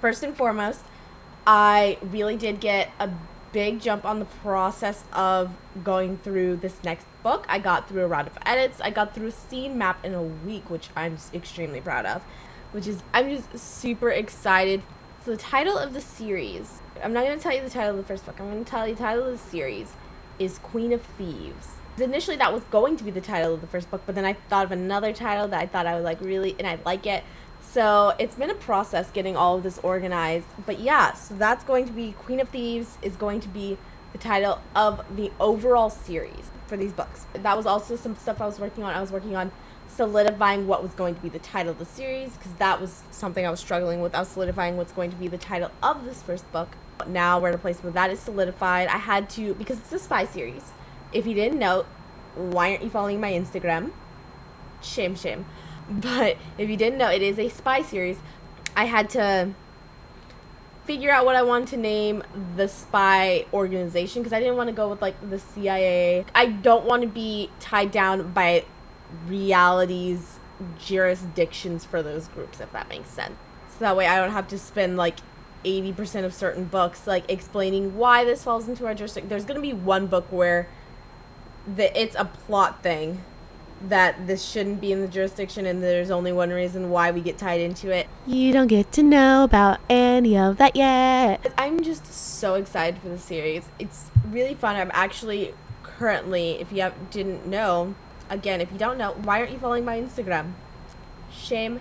First and foremost, I really did get a big jump on the process of going through this next book. I got through a round of edits. I got through a scene map in a week, which I'm extremely proud of. I'm just super excited. So the title of the series, I'm not going to tell you the title of the first book. I'm going to tell you the title of the series is Queen of Thieves. Initially, that was going to be the title of the first book, but then I thought of another title that I thought I would like really, and I'd like it. So it's been a process getting all of this organized. But yeah, so that's going to be Queen of Thieves is going to be the title of the overall series for these books. That was also some stuff I was working on. I was working on solidifying what was going to be the title of the series, because that was something I was struggling with. I was solidifying what's going to be the title of this first book. Now we're at a place where that is solidified. I had to, because it's a spy series. If you didn't know, why aren't you following my Instagram? Shame. But if you didn't know, it is a spy series. I had to figure out what I wanted to name the spy organization, because I didn't want to go with like the CIA. I don't want to be tied down by reality's jurisdictions for those groups, if that makes sense. So that way I don't have to spend like 80% of certain books like explaining why this falls into our jurisdiction. There's going to be one book where it's a plot thing that this shouldn't be in the jurisdiction, and there's only one reason why we get tied into it. You don't get to know about any of that yet. I'm just so excited for the series. It's really fun. I'm actually currently, if you didn't know, again, if you don't know, why aren't you following my Instagram? Shame.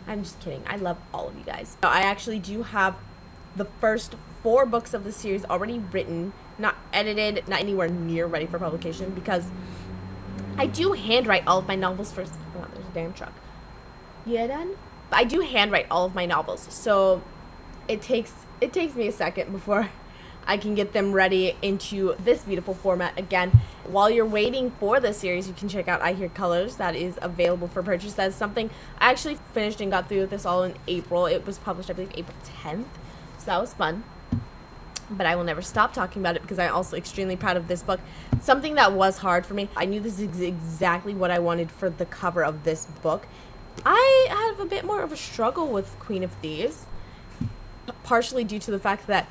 I'm just kidding. I love all of you guys. I actually do have the first 4 books of the series already written, not edited, not anywhere near ready for publication, because I do handwrite all of my novels first. Oh, there's a damn truck. You done? I do handwrite all of my novels, so it takes me a second before I can get them ready into this beautiful format. Again, while you're waiting for the series, you can check out I Hear Colors. That is available for purchase. That is something I actually finished and got through with this all in April. It was published, I believe, April 10th, so that was fun. But I will never stop talking about it because I'm also extremely proud of this book. Something that was hard for me, I knew this is exactly what I wanted for the cover of this book. I have a bit more of a struggle with Queen of Thieves, partially due to the fact that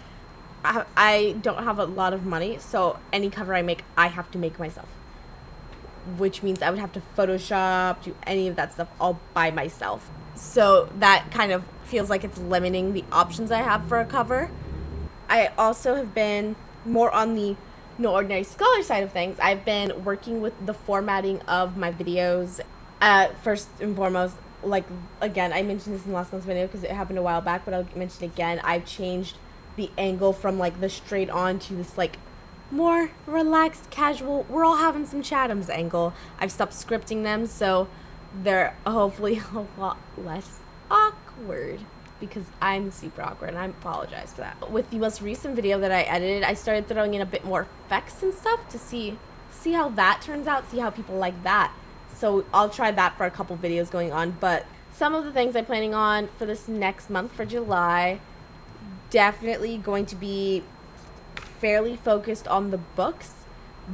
I don't have a lot of money, so any cover I make, I have to make myself. Which means I would have to Photoshop, do any of that stuff all by myself. So that kind of feels like it's limiting the options I have for a cover. I also have been more on the No Ordinary Scholar side of things. I've been working with the formatting of my videos. First and foremost, like, again, I mentioned this in last month's video because it happened a while back, but I'll mention it again. I've changed the angle from, like, the straight on to this, like, more relaxed, casual, we're all having some chatums angle. I've stopped scripting them, so they're hopefully a lot less awkward, because I'm super awkward and I apologize for that. With the most recent video that I edited, I started throwing in a bit more effects and stuff to see how that turns out, see how people like that. So I'll try that for a couple videos going on, but some of the things I'm planning on for this next month, for July, definitely going to be fairly focused on the books,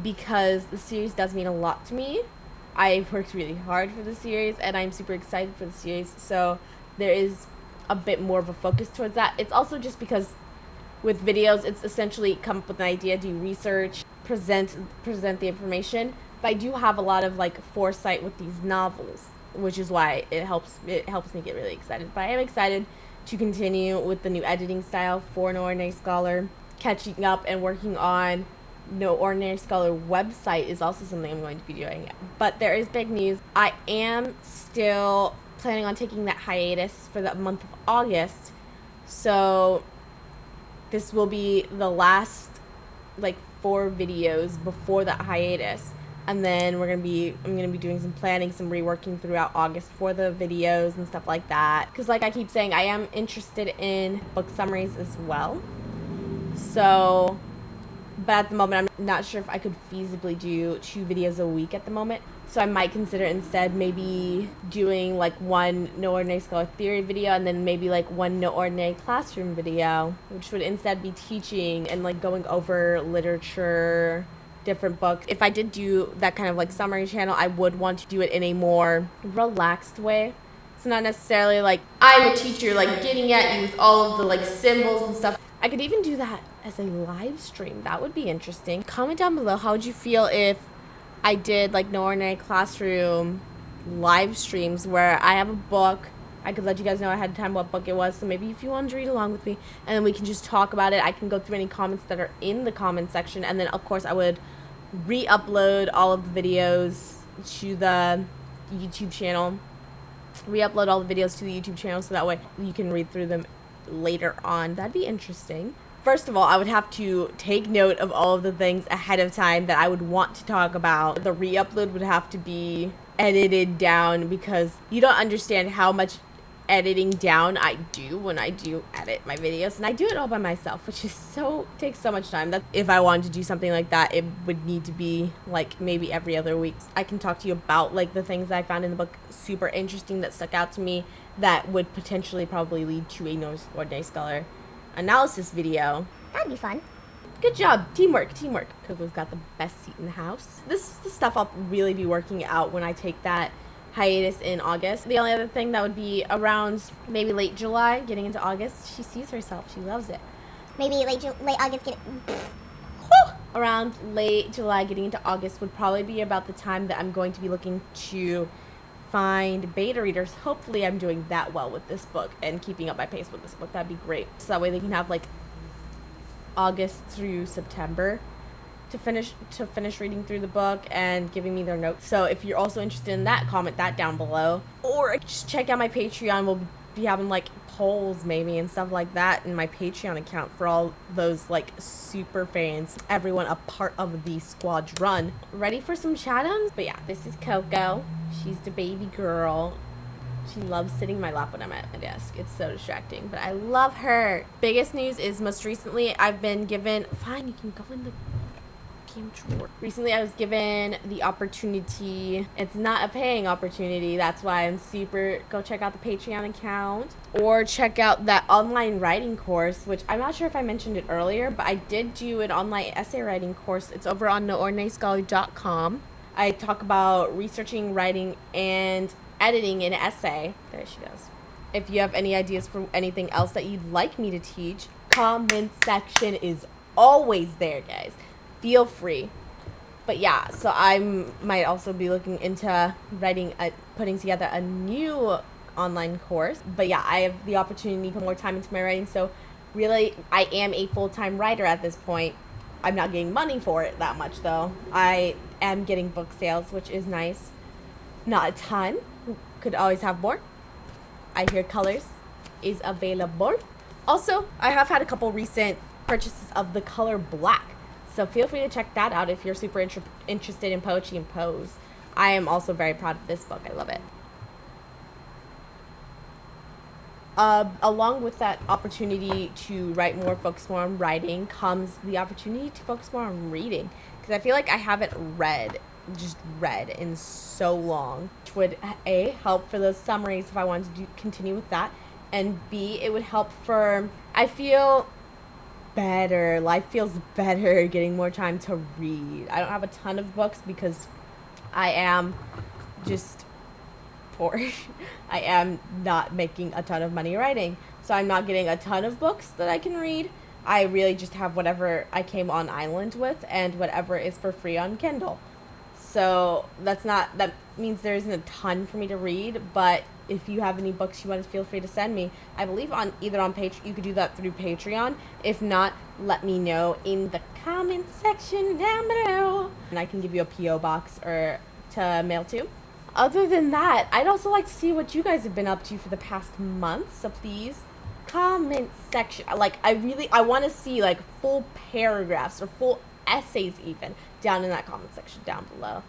because the series does mean a lot to me. I've worked really hard for the series and I'm super excited for the series, so there is a bit more of a focus towards that. It's also just because with videos, it's essentially come up with an idea, do research, present the information. But I do have a lot of like foresight with these novels, which is why it helps me get really excited. But I am excited to continue with the new editing style for No Ordinary Scholar. Catching up and working on No Ordinary Scholar website is also something I'm going to be doing. But there is big news. I am still planning on taking that hiatus for the month of August, so this will be the last like 4 videos before that hiatus, and then I'm gonna be doing some planning, some reworking throughout August for the videos and stuff like that, because like I keep saying, I am interested in book summaries as well. So, but at the moment I'm not sure if I could feasibly do 2 videos a week at the moment. So I might consider instead maybe doing like 1 No Ordinary Scholar Theory video and then maybe like 1 No Ordinary Classroom video, which would instead be teaching and like going over literature, different books. If I did do that kind of like summary channel, I would want to do it in a more relaxed way. It's not necessarily like I'm a teacher like getting at you with all of the like symbols and stuff. I could even do that as a live stream. That would be interesting. Comment down below, how would you feel if I did like No Ordinary Classroom live streams where I have a book. I could let you guys know ahead of time what book it was, so maybe if you wanted to read along with me, and then we can just talk about it. I can go through any comments that are in the comment section, and then of course I would re-upload all of the videos to the YouTube channel. Re-upload all the videos to the YouTube channel so that way you can read through them later on. That'd be interesting. First of all, I would have to take note of all of the things ahead of time that I would want to talk about. The re-upload would have to be edited down because you don't understand how much editing down I do when I do edit my videos, and I do it all by myself, which is takes so much time. That if I wanted to do something like that, it would need to be like maybe every other week. I can talk to you about like the things I found in the book super interesting that stuck out to me that would potentially probably lead to a No Ordinary Scholar analysis video. That'd be fun. Good job. Teamwork. Coco's got the best seat in the house. This is the stuff I'll really be working out when I take that hiatus in August. The only other thing that would be around maybe late July, getting into August. She sees herself. She loves it. Maybe late August. Around late July, getting into August would probably be about the time that I'm going to be looking to find beta readers. Hopefully I'm doing that well with this book and keeping up my pace with this book. That'd be great. So that way they can have like August through September to finish reading through the book and giving me their notes. So if you're also interested in that, comment that down below, or just check out my Patreon. We'll be having like polls maybe and stuff like that in my Patreon account for all those like super fans, everyone a part of the squadron. Ready for some chat-ins? But yeah, this is Coco. She's the baby girl. She loves sitting in my lap when I'm at my desk. It's so distracting, but I love her. Biggest news is most recently I've been given, fine, you can go in the game drawer. Recently I was given the opportunity, it's not a paying opportunity, that's why I'm go check out the Patreon account or check out that online writing course, which I'm not sure if I mentioned it earlier, but I did do an online essay writing course. It's over on noordinaryscholar.com. I talk about researching, writing, and editing an essay. There she goes. If you have any ideas for anything else that you'd like me to teach, comment section is always there, guys. Feel free. But yeah, so I might also be looking into putting together a new online course. But yeah, I have the opportunity to put more time into my writing, so really I am a full-time writer at this point. I'm not getting money for it that much though. I am getting book sales, which is nice. Not a ton. Could always have more. I Hear Colors is available. Also, I have had a couple recent purchases of the color black. So feel free to check that out if you're super interested in poetry and prose. I am also very proud of this book. I love it. Along with that opportunity to write more, focus more on writing, comes the opportunity to focus more on reading. Because I feel like I haven't read in so long, which would A, help for those summaries if I wanted to continue with that, and B, it would help for, I feel better, life feels better getting more time to read. I don't have a ton of books because I am just poor. I am not making a ton of money writing, so I'm not getting a ton of books that I can read. I really just have whatever I came on island with and whatever is for free on Kindle. So that means there isn't a ton for me to read, but if you have any books you want to, feel free to send me. I believe either on Patreon, you could do that through Patreon. If not, let me know in the comment section down below, and I can give you a P.O. box or to mail to. Other than that, I'd also like to see what you guys have been up to for the past month, so please comment section. Like, I want to see like full paragraphs or full essays even down in that comment section down below.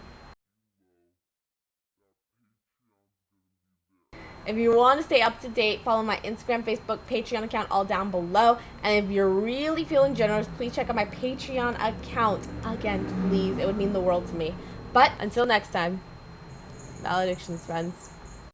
If you want to stay up to date, follow my Instagram, Facebook, Patreon account all down below. And if you're really feeling generous, please check out my Patreon account. Again, please. It would mean the world to me. But until next time, valedictions, friends.